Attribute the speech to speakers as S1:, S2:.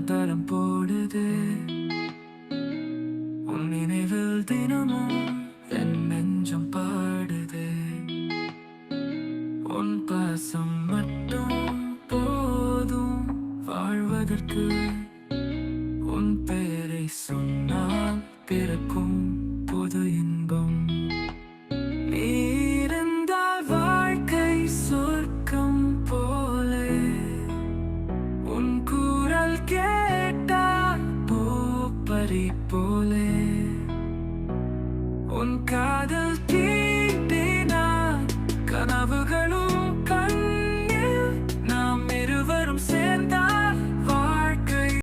S1: தரம் போடுது. உன் நினைவில் தினமும் என் நெஞ்சம் பாடுது. உன் பாசம் மட்டும் போதும் வாழ்வதற்கு. உன் பெயரை சொன்னால் பிறக்கும் புது இன்பம்.